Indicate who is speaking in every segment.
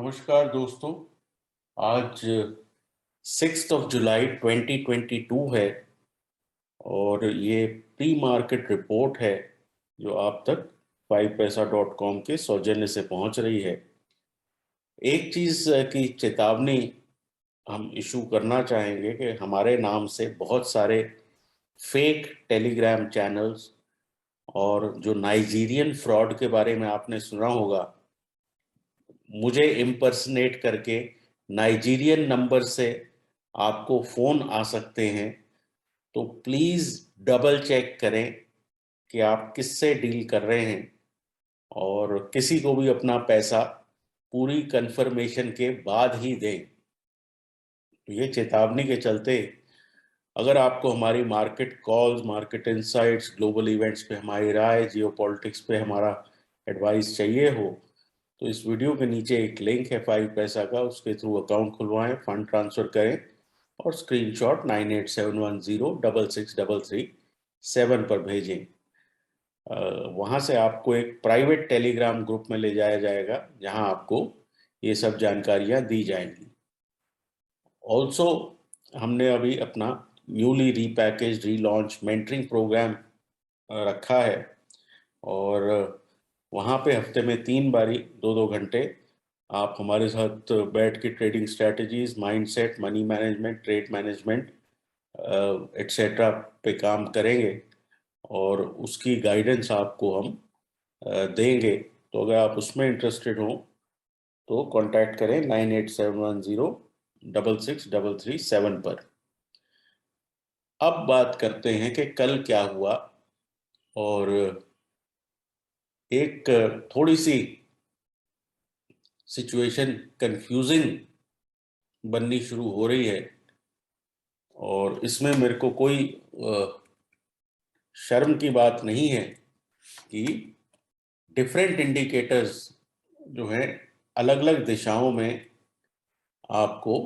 Speaker 1: नमस्कार दोस्तों। आज 6 जुलाई 2022 है और ये प्री मार्केट रिपोर्ट है जो आप तक 5paisa.com के सौजन्य से पहुंच रही है। एक चीज की चेतावनी हम इशू करना चाहेंगे कि हमारे नाम से बहुत सारे फेक टेलीग्राम चैनल्स और जो नाइजीरियन फ्रॉड के बारे में आपने सुना होगा, मुझे इम्पर्सनेट करके नाइजीरियन नंबर से आपको फोन आ सकते हैं। तो प्लीज डबल चेक करें कि आप किससे डील कर रहे हैं और किसी को भी अपना पैसा पूरी कंफर्मेशन के बाद ही दें। तो ये चेतावनी के चलते अगर आपको हमारी market calls, market insights, global events पे हमारी राय, जियो पॉलिटिक्स पे हमारा एडवाइस चाहिए हो तो इस वीडियो के नीचे एक लिंक है 5paisa का, उसके थ्रू अकाउंट खुलवाएं, फंड ट्रांसफर करें और स्क्रीनशॉट 9871066337 पर भेजें। वहां से आपको एक प्राइवेट टेलीग्राम ग्रुप में ले जाया जाएगा जहां आपको ये सब जानकारियां दी जाएंगी। ऑल्सो हमने अभी अपना newly repackage relaunch mentoring program रखा है और वहाँ पे हफ्ते में 3 बारी 2-2 घंटे आप हमारे साथ बैठ के trading strategies, mindset, money management, trade management etcetera पे काम करेंगे और उसकी गाइडेंस आपको हम देंगे। तो अगर आप उसमें इंटरेस्टेड हो तो कांटेक्ट करें 9871066337 पर। अब बात करते हैं कि कल क्या हुआ और एक थोड़ी सी सिचुएशन कंफ्यूजिंग बननी शुरू हो रही है और इसमें मेरे को कोई शर्म की बात नहीं है कि डिफरेंट इंडिकेटर्स जो हैं अलग अलग दिशाओं में आपको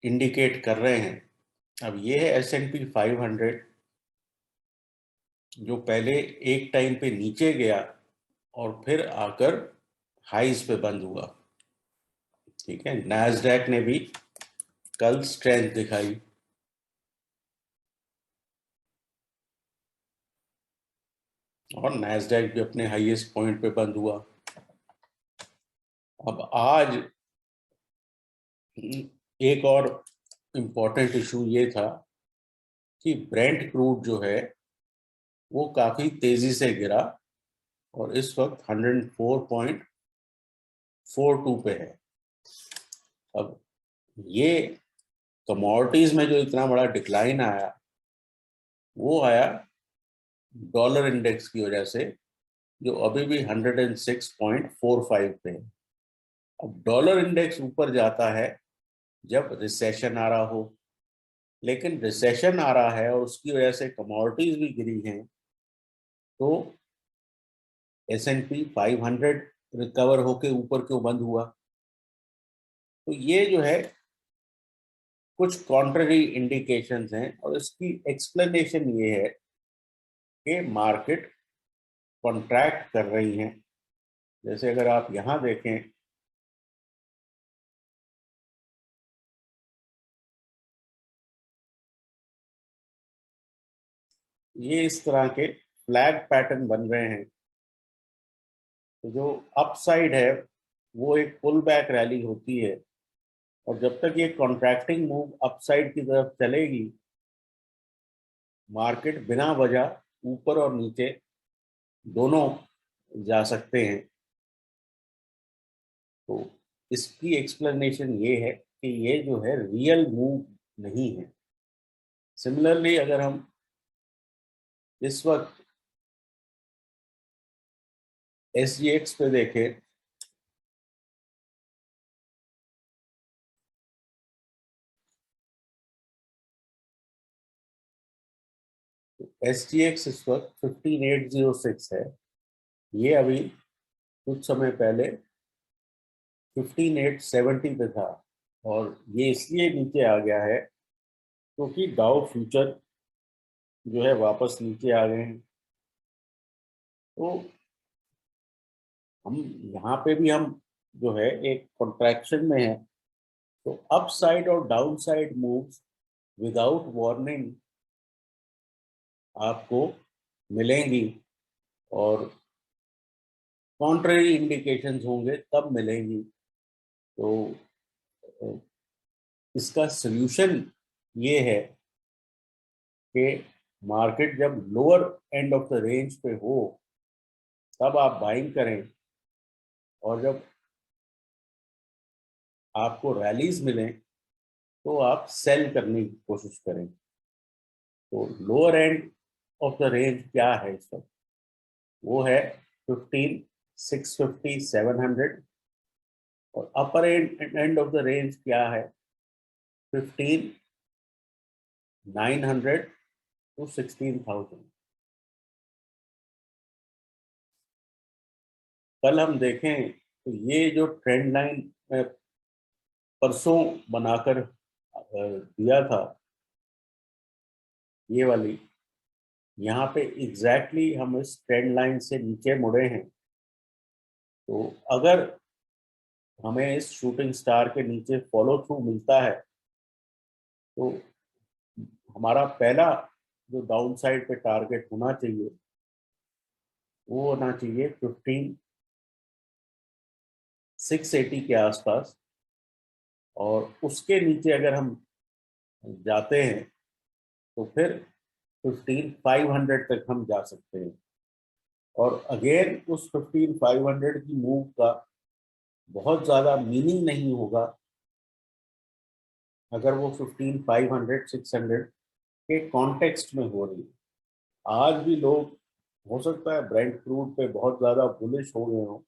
Speaker 1: इंडिकेट कर रहे हैं। अब ये है S&P 500 जो पहले एक टाइम पे नीचे गया और फिर आकर हाईज पे बंद हुआ। ठीक है, नैस्डैक ने भी कल स्ट्रेंथ दिखाई और नैस्डैक भी अपने हाईएस्ट पॉइंट पे बंद हुआ। अब आज एक और इम्पोर्टेंट इशू ये था कि ब्रेंट क्रूड जो है वो काफी तेजी से गिरा और इस वक्त 104.42 पे है। अब ये कमोडिटीज में जो इतना बड़ा डिक्लाइन आया वो आया डॉलर इंडेक्स की वजह से, जो अभी भी 106.45 पे है। अब डॉलर इंडेक्स ऊपर जाता है जब रिसेशन आ रहा हो, लेकिन रिसेशन आ रहा है और उसकी वजह से कमोडिटीज भी गिरी हैं, तो S&P 500 रिकवर होके ऊपर क्यों बंद हुआ? तो ये जो है कुछ कॉन्ट्ररी इंडिकेशंस हैं और इसकी एक्सप्लेनेशन ये है कि मार्केट कॉन्ट्रैक्ट कर रही हैं। जैसे अगर आप यहां देखें, ये इस तरह के फ्लैग पैटर्न बन रहे हैं। तो जो अपसाइड है वो एक पुल बैक रैली होती है और जब तक ये कॉन्ट्रैक्टिंग मूव अपसाइड की तरफ चलेगी, मार्केट बिना वजह ऊपर और नीचे दोनों जा सकते हैं। तो इसकी एक्सप्लेनेशन ये है कि ये जो है रियल मूव नहीं है। सिमिलरली अगर हम इस वक्त SGX पे देखें, तो SGX इस वक्त 15806 है। ये अभी कुछ समय पहले 15870 पे था और ये इसलिए नीचे आ गया है क्योंकि डाउ फ्यूचर जो है वापस नीचे आ गए हैं। तो हम यहाँ पे भी हम जो है एक कॉन्ट्रैक्शन में है, तो अप साइड और down side moves without warning आपको मिलेंगी, और कॉन्ट्ररी इंडिकेशंस होंगे तब मिलेंगी। तो अ, इसका सल्यूशन ये है कि मार्केट जब lower end of the range पे हो तब आप बाइंग करें, और जब आपको रैलीज मिलें तो आप सेल करने की कोशिश करें। तो lower end of the range क्या है इस वक्त? वो है 15, 650, 700। और अपर एंड ऑफ द रेंज क्या है? 15, 900 टू 16,000। कल हम देखें तो ये जो ट्रेंड लाइन परसों बनाकर दिया था, ये वाली, यहाँ पे एग्जैक्टली हम इस ट्रेंड लाइन से नीचे मुड़े हैं। तो अगर हमें इस शूटिंग स्टार के नीचे फॉलो थ्रू मिलता है तो हमारा पहला जो डाउन साइड पे टारगेट होना चाहिए वो होना चाहिए 15,680 के आसपास। और उसके नीचे अगर हम जाते हैं तो फिर 15,500 तक हम जा सकते हैं। और अगेन उस 15,500 की मूव का बहुत ज़्यादा मीनिंग नहीं होगा अगर वो 15,500, 600 के कॉन्टेक्स्ट में हो रही है। आज भी लोग, हो सकता है ब्रेंट क्रूड पे बहुत ज़्यादा बुलिश हो गए हों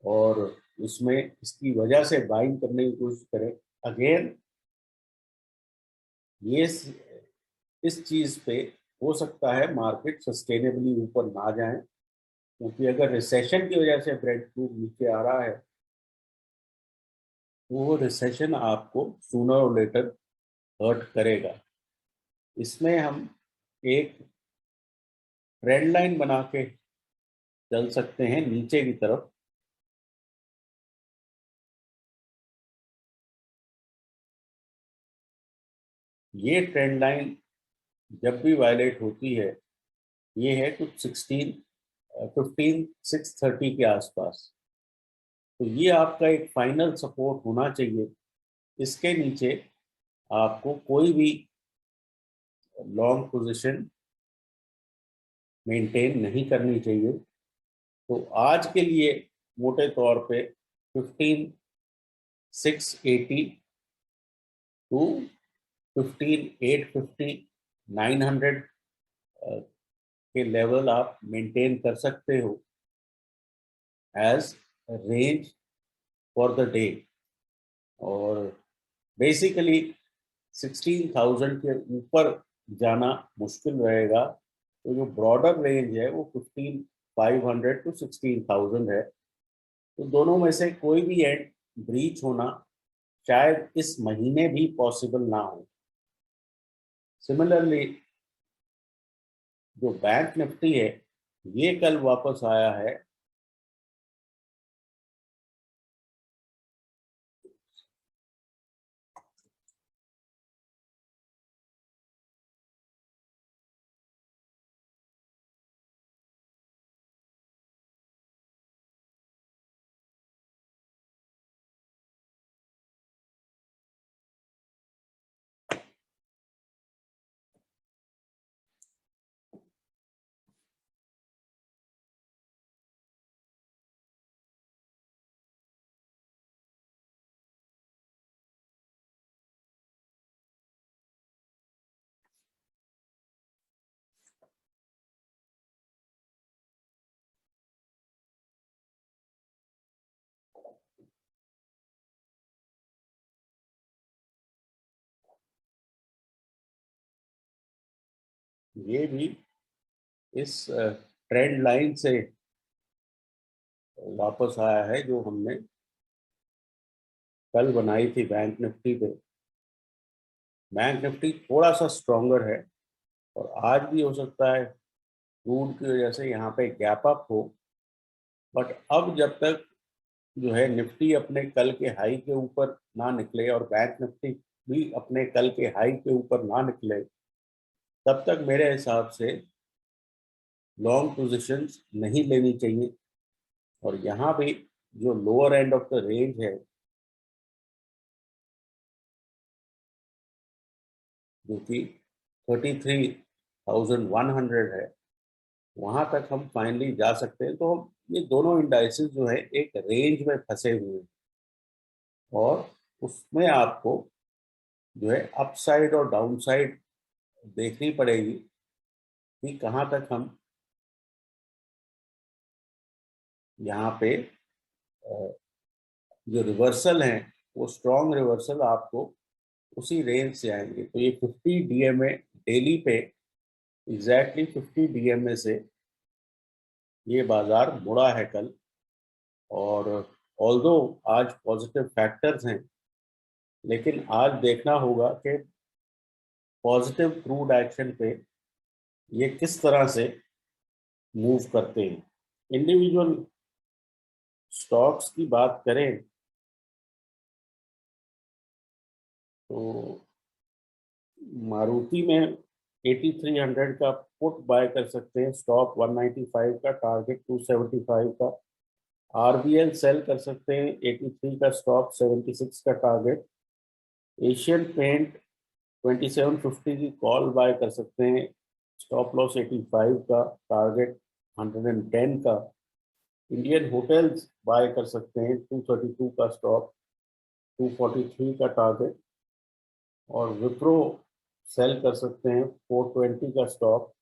Speaker 1: और इसमें इसकी वजह से बाइंग करने की कोशिश करें। अगेन ये इस चीज़ पे हो सकता है मार्केट सस्टेनेबली ऊपर ना जाए, क्योंकि अगर रिसेशन की वजह से ब्रेंट क्रूड नीचे आ रहा है तो वो रिसेशन आपको सूनर और लेटर हर्ट करेगा। इसमें हम एक ट्रेंड लाइन बना के चल सकते हैं नीचे की तरफ। ये ट्रेंड लाइन जब भी वायलेट होती है, ये है कुछ 15,630 के आसपास। तो ये आपका एक फाइनल सपोर्ट होना चाहिए। इसके नीचे आपको कोई भी लॉन्ग पोजीशन मेंटेन नहीं करनी चाहिए। तो आज के लिए मोटे तौर पे 15,680 टू 15,850, 900 के लेवल आप मेंटेन कर सकते हो age range for the day. और बेसिकली 16,000 के ऊपर जाना मुश्किल रहेगा। तो जो ब्रॉडर रेंज है वो 15,500 टू 16,000 है। तो दोनों में से कोई भी एंड ब्रीच होना शायद इस महीने भी पॉसिबल ना हो। सिमिलरली जो बैंक निफ्टी है, ये कल वापस आया है। ये भी इस ट्रेंड लाइन से वापस आया है जो हमने कल बनाई थी बैंक निफ्टी पे। बैंक निफ्टी थोड़ा सा स्ट्रॉन्गर है और आज भी हो सकता है क्रूड की वजह से यहाँ पे गैप अप हो बट अब जब तक जो है निफ्टी अपने कल के हाई के ऊपर ना निकले और बैंक निफ्टी भी अपने कल के हाई के ऊपर ना निकले, तब तक मेरे हिसाब से लॉन्ग पोजीशंस नहीं लेनी चाहिए। और यहाँ भी जो lower end of the range है, जो कि 33,100 है, वहां तक हम फाइनली जा सकते हैं। तो ये दोनों इंडाइसेस जो है एक रेंज में फंसे हुए हैं, और उसमें आपको जो है अपसाइड और डाउनसाइड देखनी पड़ेगी कि कहाँ तक हम यहाँ पे जो रिवर्सल है वो स्ट्रॉन्ग रिवर्सल आपको उसी रेंज से आएंगे। तो ये 50 डीएमए डेली पे, एग्जैक्टली 50 डीएमए से ये बाजार मुड़ा है कल। और ऑल्दो आज पॉजिटिव फैक्टर्स हैं, लेकिन आज देखना होगा कि पॉजिटिव क्रूड एक्शन पे ये किस तरह से मूव करते हैं। इंडिविजुअल स्टॉक्स की बात करें तो मारुति में 8300 का पुट बाय कर सकते हैं, स्टॉप 195 का, टारगेट 275 का। आरबीएल सेल कर सकते हैं 83 का स्टॉप, 76 का टारगेट। एशियन पेंट 2750 की कॉल बाय कर सकते हैं, स्टॉप लॉस 85 का, टारगेट 110 का। इंडियन होटल्स बाय कर सकते हैं 232 का स्टॉप, 243 का टारगेट। और विप्रो सेल कर सकते हैं 420 का स्टॉप,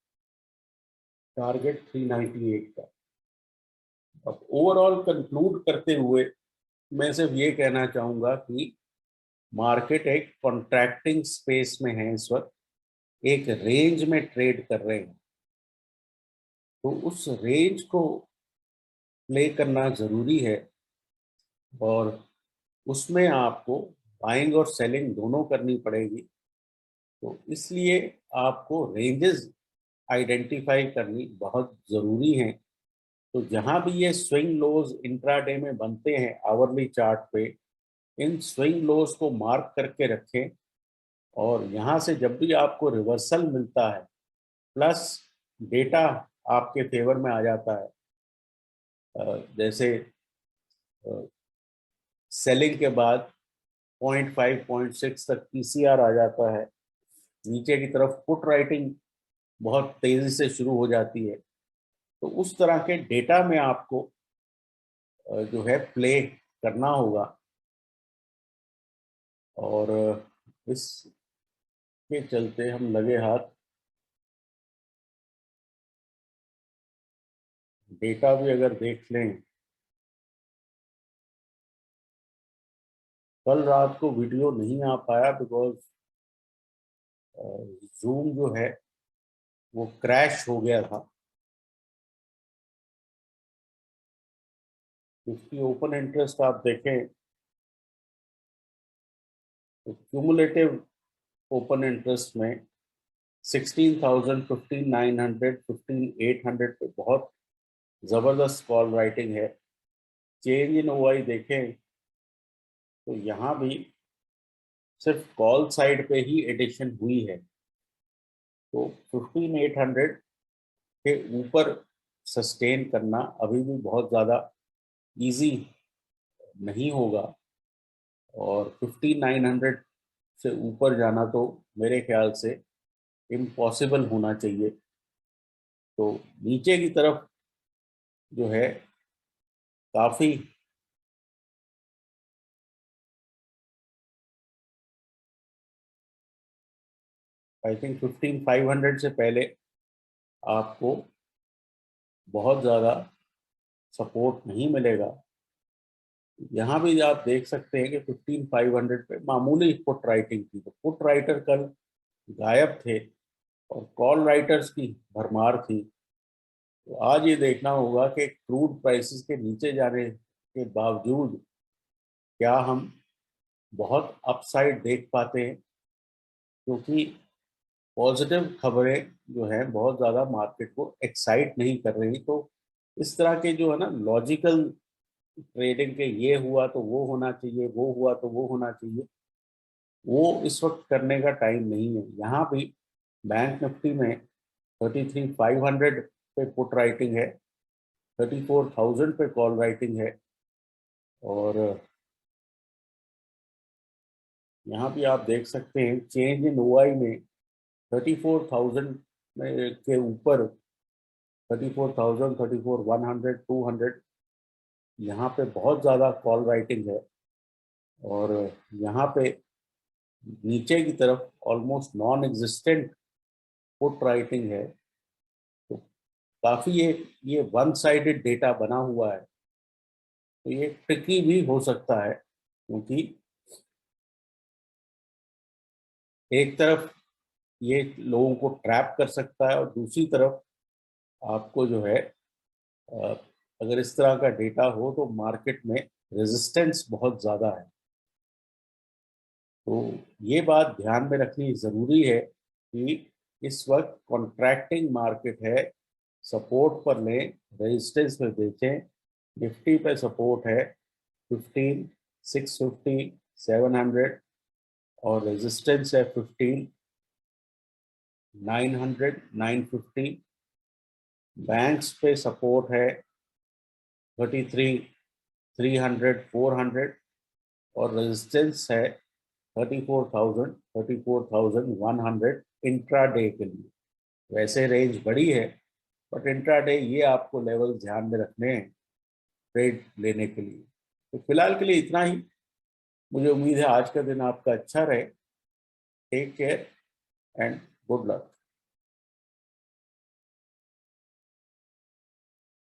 Speaker 1: टारगेट 398 का। अब ओवरऑल कंक्लूड करते हुए मैं सिर्फ ये कहना चाहूंगा कि मार्केट एक कॉन्ट्रैक्टिंग स्पेस में है इस वक्त, एक रेंज में ट्रेड कर रहे हैं। तो उस रेंज को प्ले करना जरूरी है, और उसमें आपको बाइंग और सेलिंग दोनों करनी पड़ेगी। तो इसलिए आपको रेंजेस आइडेंटिफाई करनी बहुत ज़रूरी है। तो जहां भी ये स्विंग लोज इंट्राडे में बनते हैं आवरली चार्ट पे, इन स्विंग लोज को मार्क करके रखें। और यहाँ से जब भी आपको रिवर्सल मिलता है, प्लस डेटा आपके फेवर में आ जाता है, जैसे सेलिंग के बाद 0.5 0.6 तक पीसीआर आ जाता है, नीचे की तरफ पुट राइटिंग बहुत तेजी से शुरू हो जाती है। तो उस तरह के डेटा में आपको जो है प्ले करना होगा। और इसके चलते हम लगे हाथ डेटा भी अगर देख लें, कल रात को वीडियो नहीं आ पाया बिकॉज जूम जो है वो क्रैश हो गया था। इसकी ओपन इंटरेस्ट आप देखें तो क्यूमुलेटिव ओपन इंटरेस्ट में 16,000, 15,900, 15,800 पे बहुत ज़बरदस्त कॉल राइटिंग है। चेंज इन ओआई देखें तो यहाँ भी सिर्फ कॉल साइड पे ही एडिशन हुई है। तो 15,800 के ऊपर सस्टेन करना अभी भी बहुत ज़्यादा इजी नहीं होगा, और 15,900 से ऊपर जाना तो मेरे ख्याल से इम्पॉसिबल होना चाहिए। तो नीचे की तरफ जो है काफ़ी आई थिंक 15,500 से पहले आपको बहुत ज़्यादा सपोर्ट नहीं मिलेगा। यहाँ भी आप देख सकते हैं कि 15,500 पे मामूली पुट राइटिंग थी, तो पुट राइटर कल गायब थे और कॉल राइटर्स की भरमार थी। तो आज ये देखना होगा कि क्रूड प्राइसेस के नीचे जाने के बावजूद क्या हम बहुत अपसाइड देख पाते हैं, क्योंकि पॉजिटिव खबरें जो है बहुत ज़्यादा मार्केट को एक्साइट नहीं कर रही। तो इस तरह के जो है ना लॉजिकल ट्रेडिंग के, ये हुआ तो वो होना चाहिए, वो हुआ तो वो होना चाहिए, वो इस वक्त करने का टाइम नहीं है। यहाँ भी बैंक निफ्टी में 33,500 पे पुट राइटिंग है, 34,000 पे कॉल राइटिंग है, और यहाँ भी आप देख सकते हैं चेंज इन ओआई में 34,000 के ऊपर, 34,000, 34,100, 200, यहाँ पे बहुत ज़्यादा कॉल राइटिंग है। और यहाँ पे नीचे की तरफ almost non existent put writing है। तो काफ़ी ये वन साइडेड डेटा बना हुआ है, तो ये ट्रिकी भी हो सकता है, क्योंकि एक तरफ ये लोगों को ट्रैप कर सकता है, और दूसरी तरफ आपको जो है अ, अगर इस तरह का डेटा हो तो मार्केट में रेजिस्टेंस बहुत ज़्यादा है। तो ये बात ध्यान में रखनी ज़रूरी है कि इस वक्त कॉन्ट्रैक्टिंग मार्केट है, सपोर्ट पर लें, रेजिस्टेंस में बेचें। निफ्टी पे सपोर्ट है 15, 650, 700, और रेजिस्टेंस है 15, 900, 950। बैंक्स पे सपोर्ट है 33, 300, 400, और रेजिस्टेंस है 34,000, 34,100 इंट्राडे के लिए। वैसे रेंज बड़ी है, बट इंट्राडे ये आपको लेवल ध्यान में रखने हैं ट्रेड लेने के लिए। तो फिलहाल के लिए इतना ही। मुझे उम्मीद है आज का दिन आपका अच्छा रहे। Take care and good luck.